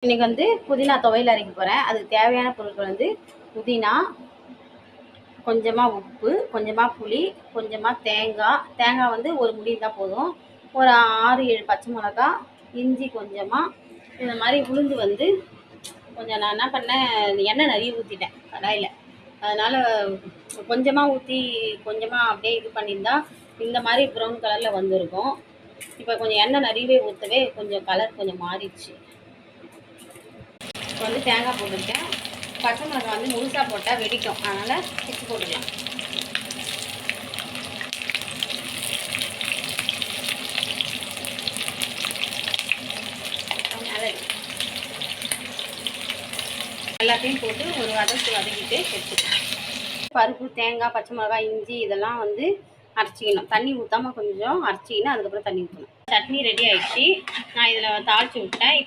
இன்றைக்கி வந்து புதினா துவையல் அரைக்க போகிறேன். அதுக்கு தேவையான பொருட்கள் வந்து புதினா, கொஞ்சமாக உப்பு, கொஞ்சமாக புளி, கொஞ்சமாக தேங்காய் வந்து ஒரு முடி இருந்தால் போதும். ஒரு 6-7 பச்சை மிளகா, இஞ்சி கொஞ்சமாக. இந்த மாதிரி உளுந்து வந்து கொஞ்சம் நான் என்ன பண்ணேன், எண்ணெய் நிறைய ஊற்றிட்டேன் கடாயில். அதனால் கொஞ்சமாக ஊற்றி கொஞ்சமாக அப்படியே இது பண்ணியிருந்தா இந்த மாதிரி ப்ரௌன் கலரில் வந்துருக்கும். இப்போ கொஞ்சம் எண்ணெய் நிறையவே ஊற்றவே கொஞ்சம் கலர் கொஞ்சம் மாறிடுச்சு. இப்போ வந்து தேங்காய் போட்டுருக்கேன். பச்சை மிளகாய் வந்து முழுசாக போட்டால் வெடிக்கும், அதனால் பிச்சு போட்டுக்கலாம். எல்லாத்தையும் போட்டு ஒரு வதக்கிட்டு எடுத்துக்கலாம். பருப்பு, தேங்காய், பச்சை மிளகாய், இஞ்சி இதெல்லாம் வந்து அரைச்சிக்கணும். தண்ணி ஊற்றாமல் கொஞ்சம் அரைச்சிக்கின்னு அதுக்கப்புறம் தண்ணி ஊற்றணும். சட்னி ரெடி ஆகிடுச்சு. நான் இதில் தாளித்து விட்டேன்.